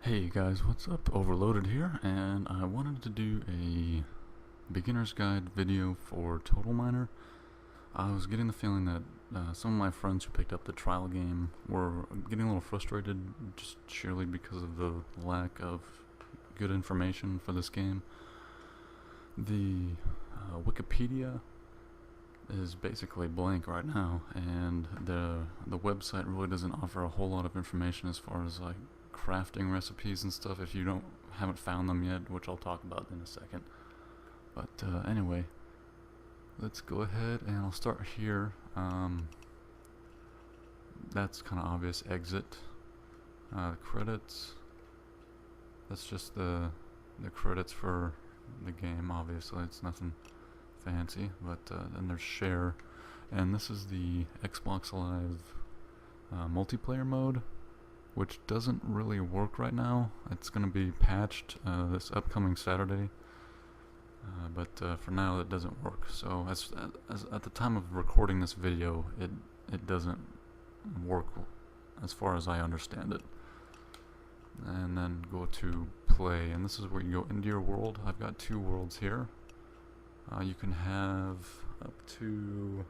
Hey guys, what's up? Overloaded here, and I wanted to do a beginner's guide video for Total Miner. I was getting the feeling that some of my friends who picked up the trial game were getting a little frustrated just sheerly because of the lack of good information for this game. The Wikipedia is basically blank right now, and the website really doesn't offer a whole lot of information as far as like crafting recipes and stuff if you haven't found them yet, which I'll talk about in a second. But anyway, let's go ahead and I'll start here. That's kind of obvious. Exit. Credits. That's just the credits for the game. Obviously, it's nothing fancy. But then there's share, and this is the Xbox Live multiplayer mode, which doesn't really work right now. It's going to be patched this upcoming Saturday, but for now it doesn't work. So as at the time of recording this video, it doesn't work as far as I understand it. And then go to play, and this is where you go into your world. I've got two worlds here. You can have up to,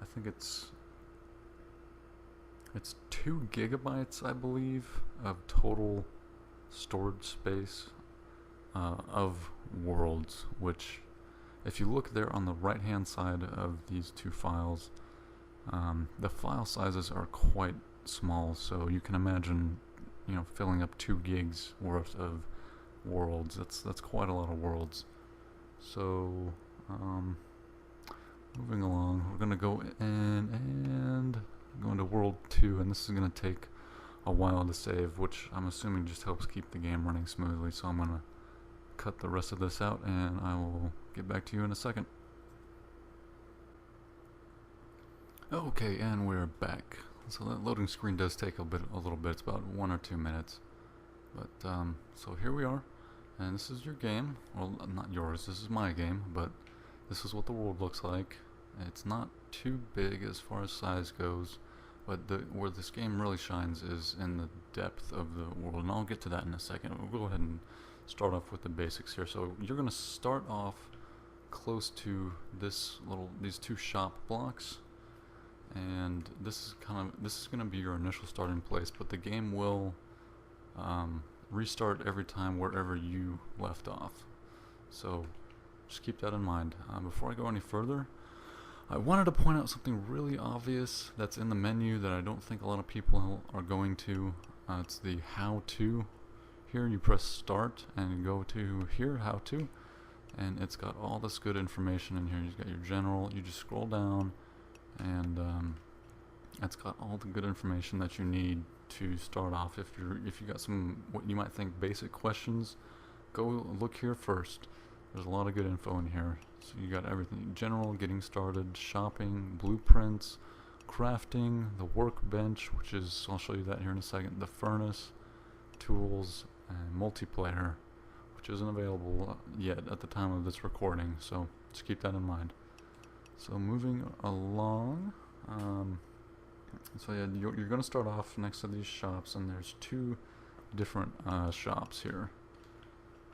I think it's 2 gigabytes, I believe, of total storage space of worlds, which if you look there on the right hand side of these two files, the file sizes are quite small, so you can imagine, you know, filling up 2 gigs worth of worlds. That's quite a lot of worlds. So moving along, we're gonna go in and go into World 2, and this is going to take a while to save, which I'm assuming just helps keep the game running smoothly. So I'm going to cut the rest of this out, and I will get back to you in a second. Okay, and we're back. So that loading screen does take a little bit. It's about 1 or 2 minutes. But so here we are, and this is your game. Well, not yours. This is my game, but this is what the world looks like. It's not too big as far as size goes, but where this game really shines is in the depth of the world, and I'll get to that in a second. We'll go ahead and start off with the basics here. So you're going to start off close to these 2 shop blocks, and this is going to be your initial starting place, but the game will restart every time wherever you left off. So just keep that in mind. Before I go any further, I wanted to point out something really obvious that's in the menu that I don't think a lot of people are going to. It's the how to. Here you press start and you go to here, how to, and it's got all this good information in here. You've got your general, you just scroll down, and it's got all the good information that you need to start off. If you got some what you might think basic questions, go look here first. There's a lot of good info in here. So you got everything: general, getting started, shopping, blueprints, crafting, the workbench, which is, I'll show you that here in a second, the furnace, tools, and multiplayer, which isn't available yet at the time of this recording, so just keep that in mind. So moving along, so yeah, you're going to start off next to these shops, and there's 2 different shops here,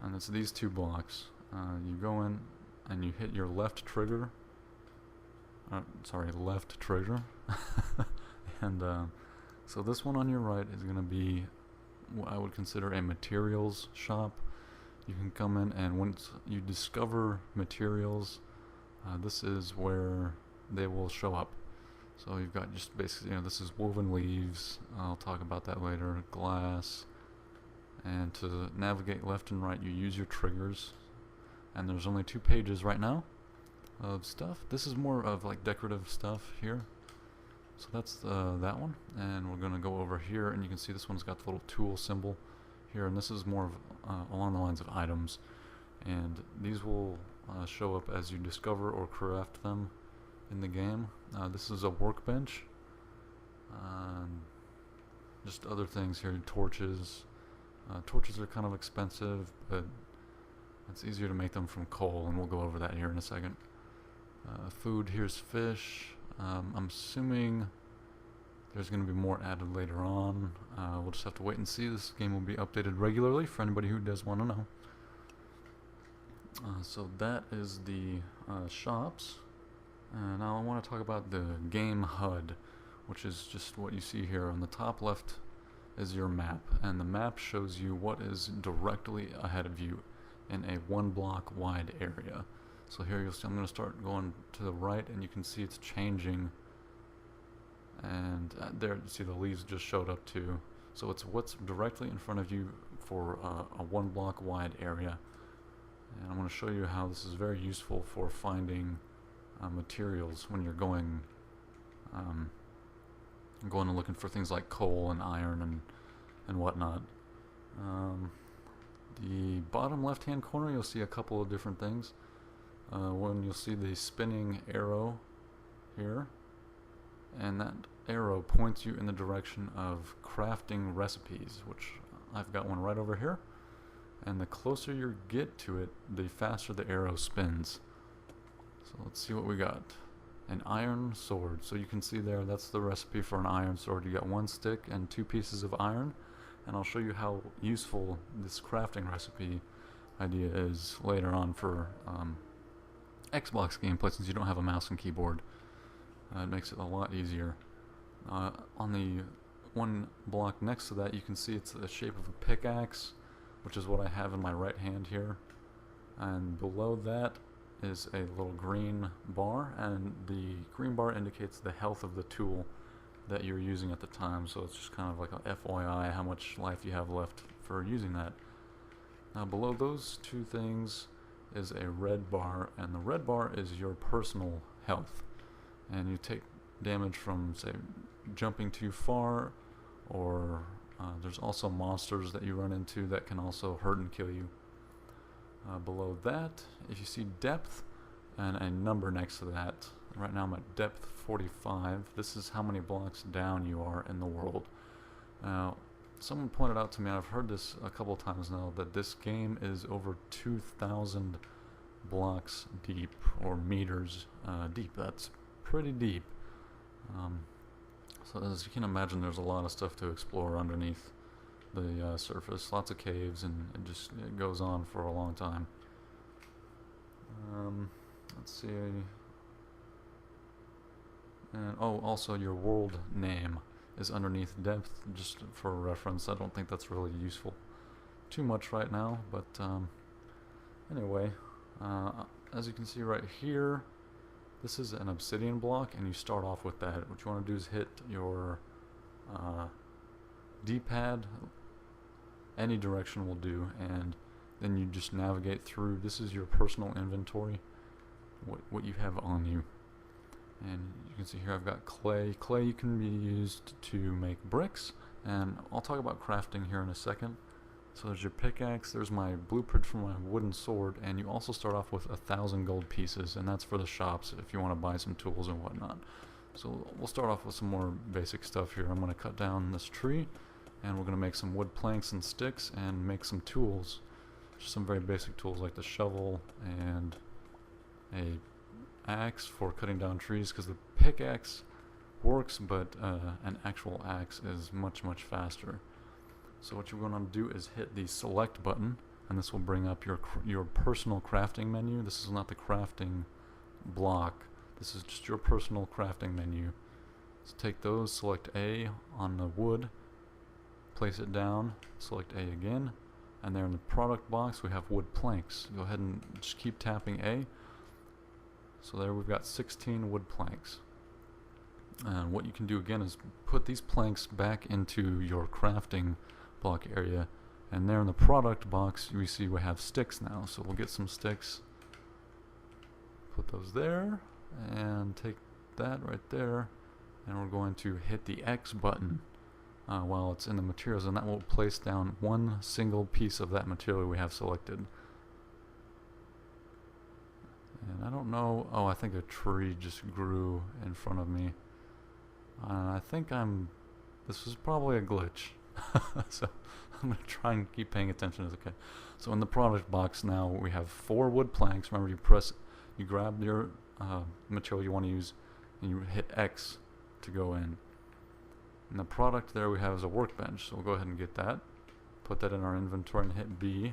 and it's these 2 blocks. You go in and you hit your left trigger, and so this one on your right is going to be what I would consider a materials shop. You can come in, and once you discover materials, this is where they will show up. So you've got just basically, you know, this is woven leaves, I'll talk about that later, glass, and to navigate left and right you use your triggers. And there's only 2 pages right now of stuff. This is more of like decorative stuff here. So that's that one. And we're going to go over here, and you can see this one's got the little tool symbol here. And this is more of along the lines of items. And these will show up as you discover or craft them in the game. This is a workbench. Just other things here. Torches. Torches are kind of expensive, but it's easier to make them from coal, and we'll go over that here in a second. Food, here's fish. I'm assuming There's going to be more added later on. We'll just have to wait and see. This game will be updated regularly for anybody who does want to know. So that is the shops. Now I want to talk about the game HUD, which is just what you see here. On the top left is your map, and the map shows you what is directly ahead of you in a 1 block wide area. So here you'll see I'm going to start going to the right, and you can see it's changing. And there you see the leaves just showed up too. So it's what's directly in front of you for a 1 block wide area. And I'm going to show you how this is very useful for finding materials when you're going and looking for things like coal and iron and whatnot. The bottom left hand corner, you'll see a couple of different things. One, you'll see the spinning arrow here, and that arrow points you in the direction of crafting recipes, which I've got one right over here. And the closer you get to it, the faster the arrow spins. So let's see what we got. An iron sword. So you can see there, that's the recipe for an iron sword. You got 1 stick and 2 pieces of iron. And I'll show you how useful this crafting recipe idea is later on for Xbox gameplay, since you don't have a mouse and keyboard. It makes it a lot easier. On the 1 block next to that, you can see it's the shape of a pickaxe, which is what I have in my right hand here. And below that is a little green bar, and the green bar indicates the health of the tool that you're using at the time. So it's just kind of like a FYI how much life you have left for using that. Now below those 2 things is a red bar, and the red bar is your personal health. And you take damage from, say, jumping too far, or there's also monsters that you run into that can also hurt and kill you. Below that, if you see depth and a number next to that, right now I'm at depth 45. This is how many blocks down you are in the world. Now, someone pointed out to me, and I've heard this a couple times now, that this game is over 2,000 blocks deep, or meters deep. That's pretty deep. So as you can imagine, there's a lot of stuff to explore underneath the surface. Lots of caves, and it goes on for a long time. Let's see. And also your world name is underneath depth, just for reference. I don't think that's really useful too much right now, but anyway, as you can see right here, this is an obsidian block, and you start off with that. What you want to do is hit your D-pad, any direction will do, and then you just navigate through. This is your personal inventory, what you have on you. And you can see here I've got clay. Clay can be used to make bricks, and I'll talk about crafting here in a second. So there's your pickaxe, there's my blueprint for my wooden sword, and you also start off with 1,000 gold pieces, and that's for the shops if you want to buy some tools and whatnot. So we'll start off with some more basic stuff here. I'm going to cut down this tree, and we're going to make some wood planks and sticks and make some tools. Just some very basic tools like the shovel and a axe for cutting down trees, because the pickaxe works, but an actual axe is much faster. So what you're going to do is hit the select button, and this will bring up your personal crafting menu. This is not the crafting block, this is just your personal crafting menu. So take those, select A on the wood, place it down, select A again, and there in the product box we have wood planks. Go ahead and just keep tapping A. So there we've got 16 wood planks. And what you can do again is put these planks back into your crafting block area, and there in the product box we see we have sticks now. So we'll get some sticks, put those there, and take that right there, and we're going to hit the X button while it's in the materials, and that will place down 1 single piece of that material we have selected. And I don't know, oh, I think a tree just grew in front of me. I think this is probably a glitch. So I'm going to try and keep paying attention. Okay. So in the product box now we have 4 wood planks. Remember, you grab your material you want to use, and you hit X to go in. And the product there we have is a workbench, so we'll go ahead and get that. Put that in our inventory and hit B.